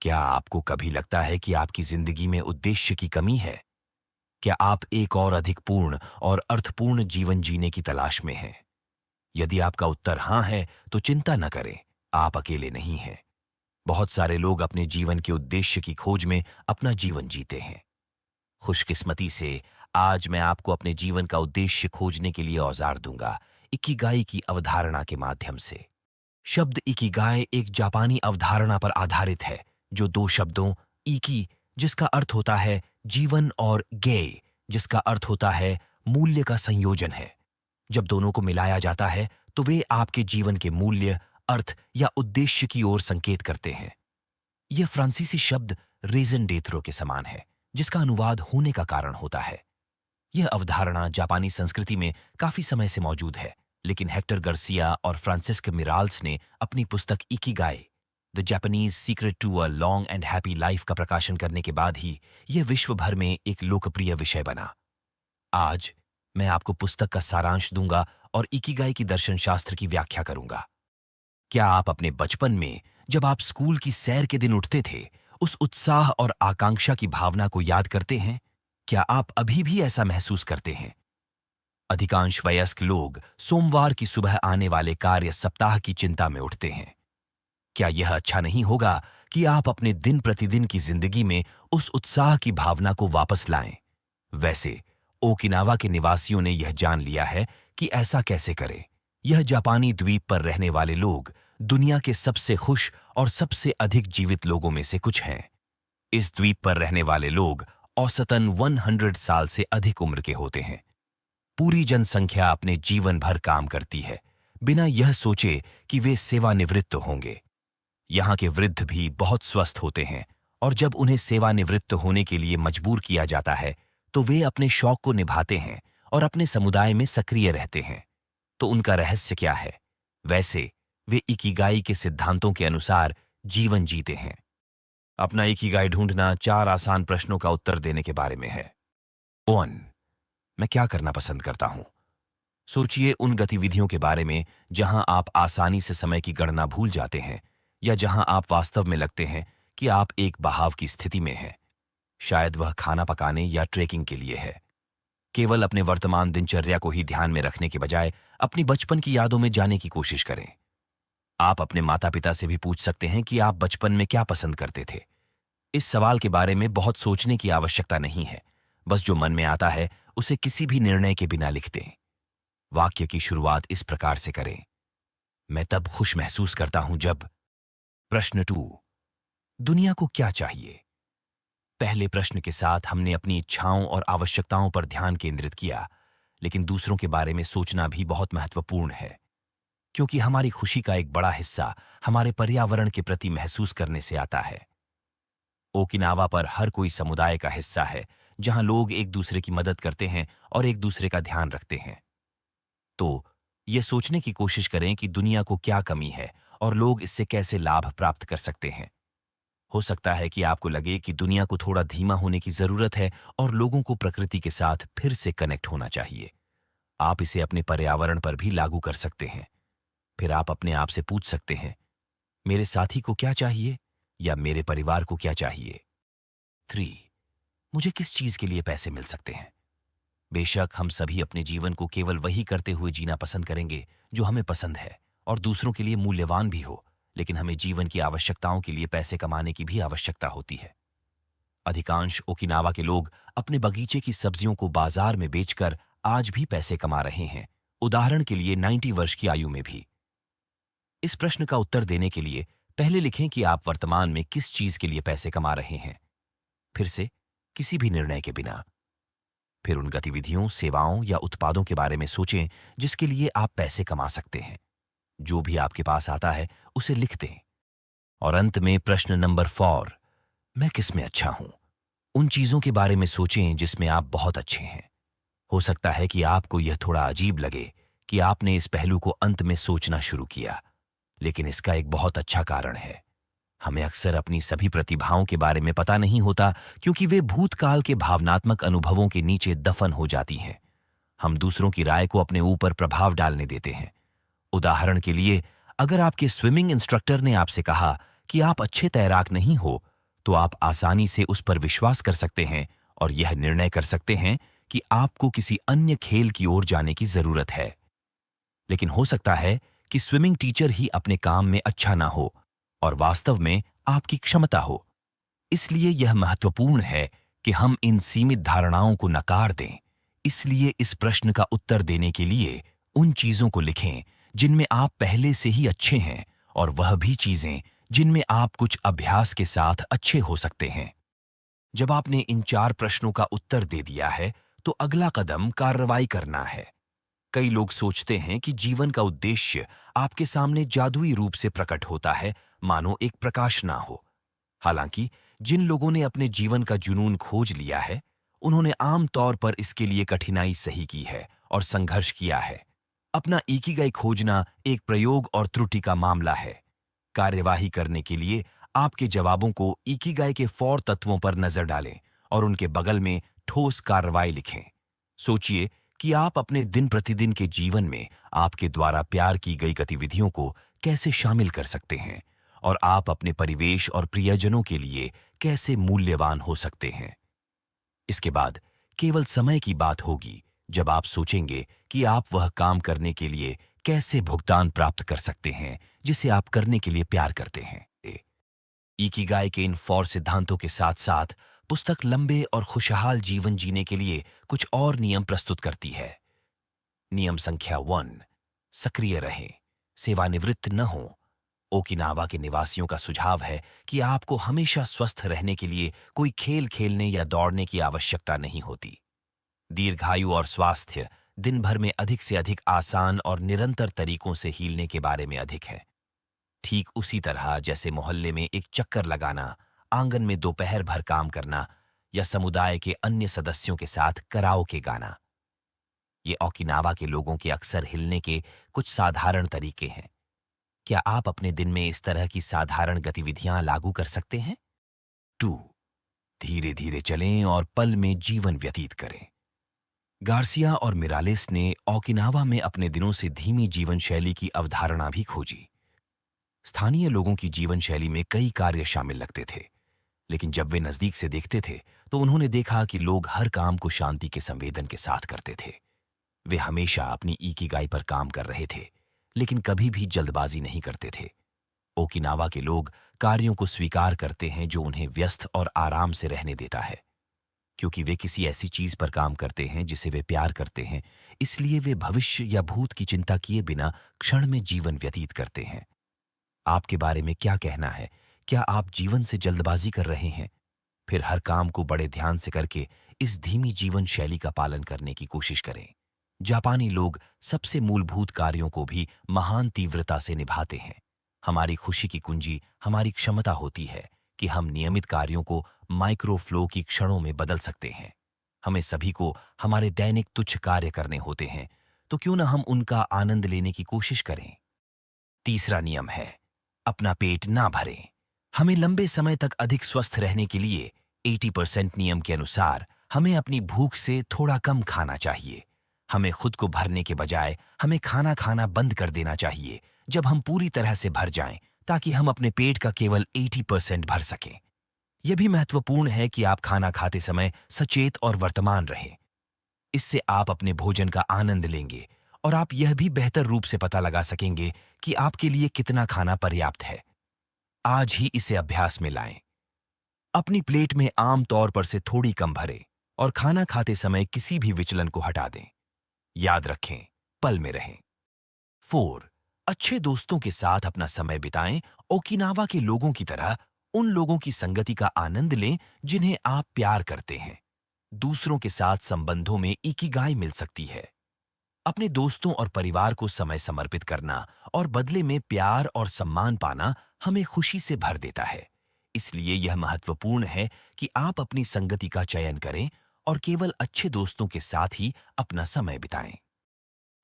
क्या आपको कभी लगता है कि आपकी जिंदगी में उद्देश्य की कमी है? क्या आप एक और अधिक पूर्ण और अर्थपूर्ण जीवन जीने की तलाश में हैं? यदि आपका उत्तर हाँ है, तो चिंता न करें, आप अकेले नहीं हैं। बहुत सारे लोग अपने जीवन के उद्देश्य की खोज में अपना जीवन जीते हैं। खुशकिस्मती से आज मैं आपको अपने जीवन का उद्देश्य खोजने के लिए औजार दूंगा, इकिगाई की अवधारणा के माध्यम से। शब्द इकिगाई एक जापानी अवधारणा पर आधारित है, जो दो शब्दों इकी, जिसका अर्थ होता है जीवन, और गे, जिसका अर्थ होता है मूल्य, का संयोजन है। जब दोनों को मिलाया जाता है तो वे आपके जीवन के मूल्य, अर्थ या उद्देश्य की ओर संकेत करते हैं। यह फ्रांसीसी शब्द रेजन डेथ्रो के समान है, जिसका अनुवाद होने का कारण होता है। यह अवधारणा जापानी संस्कृति में काफी समय से मौजूद है, लेकिन हेक्टर गार्सिया और फ्रांसिस्क मिराल्स ने अपनी पुस्तक Ikigai, the Japanese secret to a long and happy life का प्रकाशन करने के बाद ही यह विश्व भर में एक लोकप्रिय विषय बना। आज मैं आपको पुस्तक का सारांश दूंगा और इकिगाई की दर्शन शास्त्र की व्याख्या करूंगा। क्या आप अपने बचपन में, जब आप स्कूल की सैर के दिन उठते थे, उस उत्साह और आकांक्षा की भावना को याद करते हैं? क्या आप अभी भी ऐसा महसूस करते हैं? अधिकांश वयस्क लोग सोमवार की सुबह आने वाले कार्य सप्ताह की चिंता में उठते हैं। क्या यह अच्छा नहीं होगा कि आप अपने दिन प्रतिदिन की जिंदगी में उस उत्साह की भावना को वापस लाएं? वैसे ओकिनावा के निवासियों ने यह जान लिया है कि ऐसा कैसे करें। यह जापानी द्वीप पर रहने वाले लोग दुनिया के सबसे खुश और सबसे अधिक जीवित लोगों में से कुछ हैं। इस द्वीप पर रहने वाले लोग औसतन 100 साल से अधिक उम्र के होते हैं। पूरी जनसंख्या अपने जीवन भर काम करती है, बिना यह सोचे कि वे सेवानिवृत्त होंगे। यहाँ के वृद्ध भी बहुत स्वस्थ होते हैं, और जब उन्हें सेवानिवृत्त होने के लिए मजबूर किया जाता है तो वे अपने शौक को निभाते हैं और अपने समुदाय में सक्रिय रहते हैं। तो उनका रहस्य क्या है? वैसे वे इकिगाई के सिद्धांतों के अनुसार जीवन जीते हैं। अपना इकिगाई ढूंढना 4 आसान प्रश्नों का उत्तर देने के बारे में है। 1. मैं क्या करना पसंद करता हूं? सोचिए उन गतिविधियों के बारे में जहां आप आसानी से समय की गणना भूल जाते हैं, या जहां आप वास्तव में लगते हैं कि आप एक बहाव की स्थिति में हैं। शायद वह खाना पकाने या ट्रेकिंग के लिए है। केवल अपने वर्तमान दिनचर्या को ही ध्यान में रखने के बजाय अपनी बचपन की यादों में जाने की कोशिश करें। आप अपने माता पिता से भी पूछ सकते हैं कि आप बचपन में क्या पसंद करते थे। इस सवाल के बारे में बहुत सोचने की आवश्यकता नहीं है, बस जो मन में आता है उसे किसी भी निर्णय के बिना लिख दें। वाक्य की शुरुआत इस प्रकार से करें: मैं तब खुश महसूस करता हूं जब। प्रश्न 2. दुनिया को क्या चाहिए? पहले प्रश्न के साथ हमने अपनी इच्छाओं और आवश्यकताओं पर ध्यान केंद्रित किया, लेकिन दूसरों के बारे में सोचना भी बहुत महत्वपूर्ण है, क्योंकि हमारी खुशी का एक बड़ा हिस्सा हमारे पर्यावरण के प्रति महसूस करने से आता है। ओकिनावा पर हर कोई समुदाय का हिस्सा है, जहां लोग एक दूसरे की मदद करते हैं और एक दूसरे का ध्यान रखते हैं। तो ये सोचने की कोशिश करें कि दुनिया को क्या कमी है और लोग इससे कैसे लाभ प्राप्त कर सकते हैं। हो सकता है कि आपको लगे कि दुनिया को थोड़ा धीमा होने की जरूरत है और लोगों को प्रकृति के साथ फिर से कनेक्ट होना चाहिए। आप इसे अपने पर्यावरण पर भी लागू कर सकते हैं। फिर आप अपने आप से पूछ सकते हैं, मेरे साथी को क्या चाहिए, या मेरे परिवार को क्या चाहिए? 3. मुझे किस चीज के लिए पैसे मिल सकते हैं? बेशक हम सभी अपने जीवन को केवल वही करते हुए जीना पसंद करेंगे जो हमें पसंद है और दूसरों के लिए मूल्यवान भी हो, लेकिन हमें जीवन की आवश्यकताओं के लिए पैसे कमाने की भी आवश्यकता होती है। अधिकांश ओकिनावा के लोग अपने बगीचे की सब्जियों को बाजार में बेचकर आज भी पैसे कमा रहे हैं, उदाहरण के लिए 90 वर्ष की आयु में भी। इस प्रश्न का उत्तर देने के लिए पहले लिखें कि आप वर्तमान में किस चीज के लिए पैसे कमा रहे हैं, फिर से किसी भी निर्णय के बिना। फिर उन गतिविधियों, सेवाओं या उत्पादों के बारे में सोचें जिसके लिए आप पैसे कमा सकते हैं। जो भी आपके पास आता है उसे लिख दें। और अंत में प्रश्न नंबर 4, मैं किस में अच्छा हूं? उन चीजों के बारे में सोचें जिसमें आप बहुत अच्छे हैं। हो सकता है कि आपको यह थोड़ा अजीब लगे कि आपने इस पहलू को अंत में सोचना शुरू किया, लेकिन इसका एक बहुत अच्छा कारण है। हमें अक्सर अपनी सभी प्रतिभाओं के बारे में पता नहीं होता, क्योंकि वे भूतकाल के भावनात्मक अनुभवों के नीचे दफन हो जाती हैं। हम दूसरों की राय को अपने ऊपर प्रभाव डालने देते हैं। उदाहरण के लिए, अगर आपके स्विमिंग इंस्ट्रक्टर ने आपसे कहा कि आप अच्छे तैराक नहीं हो, तो आप आसानी से उस पर विश्वास कर सकते हैं और यह निर्णय कर सकते हैं कि आपको किसी अन्य खेल की ओर जाने की जरूरत है। लेकिन हो सकता है कि स्विमिंग टीचर ही अपने काम में अच्छा ना हो और वास्तव में आपकी क्षमता हो। इसलिए यह महत्वपूर्ण है कि हम इन सीमित धारणाओं को नकार दें। इसलिए इस प्रश्न का उत्तर देने के लिए उन चीजों को लिखें जिनमें आप पहले से ही अच्छे हैं, और वह भी चीजें जिनमें आप कुछ अभ्यास के साथ अच्छे हो सकते हैं। जब आपने इन 4 प्रश्नों का उत्तर दे दिया है, तो अगला कदम कार्रवाई करना है। कई लोग सोचते हैं कि जीवन का उद्देश्य आपके सामने जादुई रूप से प्रकट होता है, मानो एक प्रकाश ना हो। हालांकि जिन लोगों ने अपने जीवन का जुनून खोज लिया है, उन्होंने आम तौर पर इसके लिए कठिनाई सही की है और संघर्ष किया है। अपना इकिगाई खोजना एक प्रयोग और त्रुटि का मामला है। कार्यवाही करने के लिए आपके जवाबों को इकिगाई के 4 तत्वों पर नजर डालें और उनके बगल में ठोस कार्रवाई लिखें। सोचिए कि आप अपने दिन प्रतिदिन के जीवन में आपके द्वारा प्यार की गई गतिविधियों को कैसे शामिल कर सकते हैं, और आप अपने परिवेश और प्रियजनों के लिए कैसे मूल्यवान हो सकते हैं। इसके बाद केवल समय की बात होगी जब आप सोचेंगे कि आप वह काम करने के लिए कैसे भुगतान प्राप्त कर सकते हैं जिसे आप करने के लिए प्यार करते हैं। इकिगाई के इन 4 सिद्धांतों के साथ साथ पुस्तक लंबे और खुशहाल जीवन जीने के लिए कुछ और नियम प्रस्तुत करती है। नियम संख्या 1, सक्रिय रहें, सेवानिवृत्त न हो। ओकिनावा के निवासियों का सुझाव है कि आपको हमेशा स्वस्थ रहने के लिए कोई खेल खेलने या दौड़ने की आवश्यकता नहीं होती। दीर्घायु और स्वास्थ्य दिन भर में अधिक से अधिक आसान और निरंतर तरीकों से हीलने के बारे में अधिक है। ठीक उसी तरह जैसे मोहल्ले में एक चक्कर लगाना, आंगन में दोपहर भर काम करना या समुदाय के अन्य सदस्यों के साथ कराओके गाना। ये ओकिनावा के लोगों के अक्सर हिलने के कुछ साधारण तरीके हैं। क्या आप अपने दिन में इस तरह की साधारण गतिविधियां लागू कर सकते हैं? 2, धीरे धीरे चलें और पल में जीवन व्यतीत करें। गार्सिया और मिरालेस ने ओकिनावा में अपने दिनों से धीमी जीवन शैली की अवधारणा भी खोजी। स्थानीय लोगों की जीवन शैली में कई कार्य शामिल लगते थे, लेकिन जब वे नजदीक से देखते थे तो उन्होंने देखा कि लोग हर काम को शांति के संवेदन के साथ करते थे। वे हमेशा अपनी इकिगाई पर काम कर रहे थे, लेकिन कभी भी जल्दबाजी नहीं करते थे। ओकिनावा के लोग कार्यों को स्वीकार करते हैं जो उन्हें व्यस्त और आराम से रहने देता है। क्योंकि वे किसी ऐसी चीज पर काम करते हैं जिसे वे प्यार करते हैं, इसलिए वे भविष्य या भूत की चिंता किए बिना क्षण में जीवन व्यतीत करते हैं। आपके बारे में क्या कहना है? क्या आप जीवन से जल्दबाजी कर रहे हैं? फिर हर काम को बड़े ध्यान से करके इस धीमी जीवन शैली का पालन करने की कोशिश करें। जापानी लोग सबसे मूलभूत कार्यों को भी महान तीव्रता से निभाते हैं। हमारी खुशी की कुंजी हमारी क्षमता होती है कि हम नियमित कार्यों को माइक्रो फ्लो की क्षणों में बदल सकते हैं। हमें सभी को हमारे दैनिक तुच्छ कार्य करने होते हैं, तो क्यों न हम उनका आनंद लेने की कोशिश करें। तीसरा नियम है, अपना पेट ना भरें। हमें लंबे समय तक अधिक स्वस्थ रहने के लिए 80% नियम के अनुसार हमें अपनी भूख से थोड़ा कम खाना चाहिए। हमें खुद को भरने के बजाय हमें खाना खाना बंद कर देना चाहिए जब हम पूरी तरह से भर जाएं, ताकि हम अपने पेट का केवल 80% भर सकें। यह भी महत्वपूर्ण है कि आप खाना खाते समय सचेत और वर्तमान रहें। इससे आप अपने भोजन का आनंद लेंगे और आप यह भी बेहतर रूप से पता लगा सकेंगे कि आपके लिए कितना खाना पर्याप्त है। आज ही इसे अभ्यास में लाएं। अपनी प्लेट में आम तौर पर से थोड़ी कम भरें और खाना खाते समय किसी भी विचलन को हटा दें। याद रखें, पल में रहें। 4, अच्छे दोस्तों के साथ अपना समय बिताएं। ओकिनावा के लोगों की तरह उन लोगों की संगति का आनंद लें जिन्हें आप प्यार करते हैं। दूसरों के साथ संबंधों में इकिगाई मिल सकती है। अपने दोस्तों और परिवार को समय समर्पित करना और बदले में प्यार और सम्मान पाना हमें खुशी से भर देता है। इसलिए यह महत्वपूर्ण है कि आप अपनी संगति का चयन करें और केवल अच्छे दोस्तों के साथ ही अपना समय बिताएं।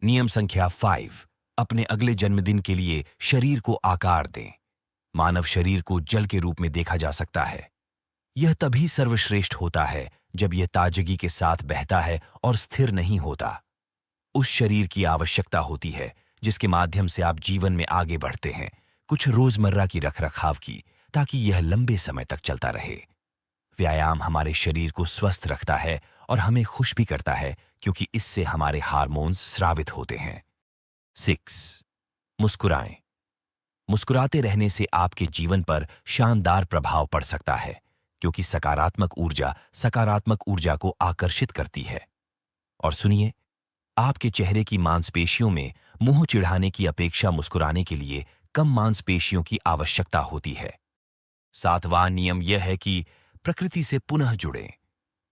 नियम संख्या 5, अपने अगले जन्मदिन के लिए शरीर को आकार दें। मानव शरीर को जल के रूप में देखा जा सकता है। यह तभी सर्वश्रेष्ठ होता है जब यह ताजगी के साथ बहता है और स्थिर नहीं होता। उस शरीर की आवश्यकता होती है जिसके माध्यम से आप जीवन में आगे बढ़ते हैं, कुछ रोजमर्रा की रखरखाव की, ताकि यह लंबे समय तक चलता रहे। व्यायाम हमारे शरीर को स्वस्थ रखता है और हमें खुश भी करता है, क्योंकि इससे हमारे हार्मोन्स स्रावित होते हैं। 6. मुस्कुराएं। मुस्कुराते रहने से आपके जीवन पर शानदार प्रभाव पड़ सकता है, क्योंकि सकारात्मक ऊर्जा को आकर्षित करती है। और सुनिए, आपके चेहरे की मांसपेशियों में मुंह चिढ़ाने की अपेक्षा मुस्कुराने के लिए कम मांसपेशियों की आवश्यकता होती है। 7वां नियम यह है कि प्रकृति से पुनः जुड़ें।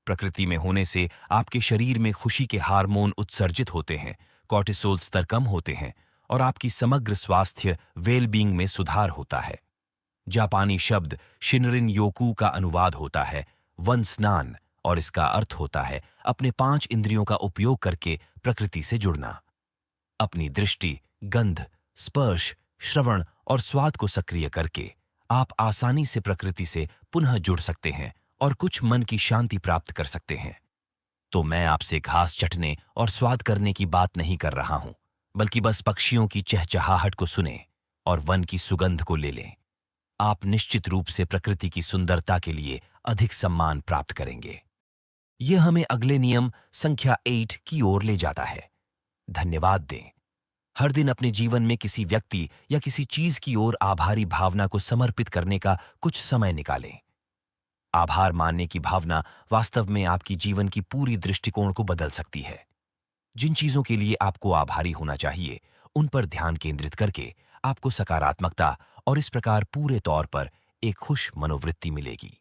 प्रकृति में होने से आपके शरीर में खुशी के हार्मोन उत्सर्जित होते हैं, कॉर्टिसोल स्तर कम होते हैं और आपकी समग्र स्वास्थ्य वेलबींग में सुधार होता है। जापानी शब्द शिनरिन योकू का अनुवाद होता है वन स्नान, और इसका अर्थ होता है अपने 5 इंद्रियों का उपयोग करके प्रकृति से जुड़ना। अपनी दृष्टि, गंध, स्पर्श, श्रवण और स्वाद को सक्रिय करके आप आसानी से प्रकृति से पुनः जुड़ सकते हैं और कुछ मन की शांति प्राप्त कर सकते हैं। तो मैं आपसे घास चटने और स्वाद करने की बात नहीं कर रहा हूं, बल्कि बस पक्षियों की चहचहाहट को सुने और वन की सुगंध को ले लें। आप निश्चित रूप से प्रकृति की सुंदरता के लिए अधिक सम्मान प्राप्त करेंगे। यह हमें अगले नियम संख्या 8 की ओर ले जाता है। धन्यवाद दें। हर दिन अपने जीवन में किसी व्यक्ति या किसी चीज की ओर आभारी भावना को समर्पित करने का कुछ समय निकालें। आभार मानने की भावना वास्तव में आपकी जीवन की पूरी दृष्टिकोण को बदल सकती है। जिन चीजों के लिए आपको आभारी होना चाहिए, उन पर ध्यान केंद्रित करके आपको सकारात्मकता और इस प्रकार पूरे तौर पर एक खुश मनोवृत्ति मिलेगी।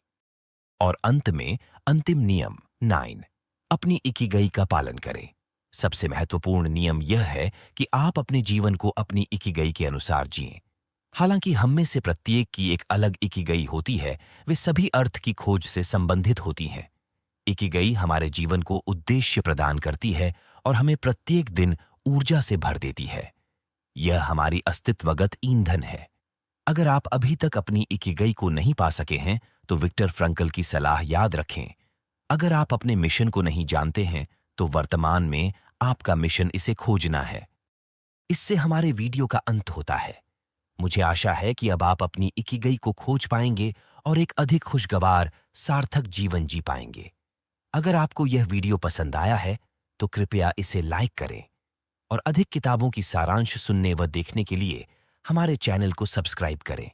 और अंत में अंतिम नियम 9, अपनी इकिगाई का पालन करें। सबसे महत्वपूर्ण नियम यह है कि आप अपने जीवन को अपनी इकिगाई के अनुसार जिएं। हालांकि हम में से प्रत्येक की एक अलग इकिगाई होती है, वे सभी अर्थ की खोज से संबंधित होती हैं। इकिगाई हमारे जीवन को उद्देश्य प्रदान करती है और हमें प्रत्येक दिन ऊर्जा से भर देती है। यह हमारी अस्तित्वगत ईंधन है। अगर आप अभी तक अपनी इकिगाई को नहीं पा सके हैं, तो विक्टर फ्रंकल की सलाह याद रखें। अगर आप अपने मिशन को नहीं जानते हैं, तो वर्तमान में आपका मिशन इसे खोजना है। इससे हमारे वीडियो का अंत होता है। मुझे आशा है कि अब आप अपनी इकिगाई को खोज पाएंगे और एक अधिक खुशगवार, सार्थक जीवन जी पाएंगे। अगर आपको यह वीडियो पसंद आया है, तो कृपया इसे लाइक करें और अधिक किताबों की सारांश सुनने व देखने के लिए हमारे चैनल को सब्सक्राइब करें।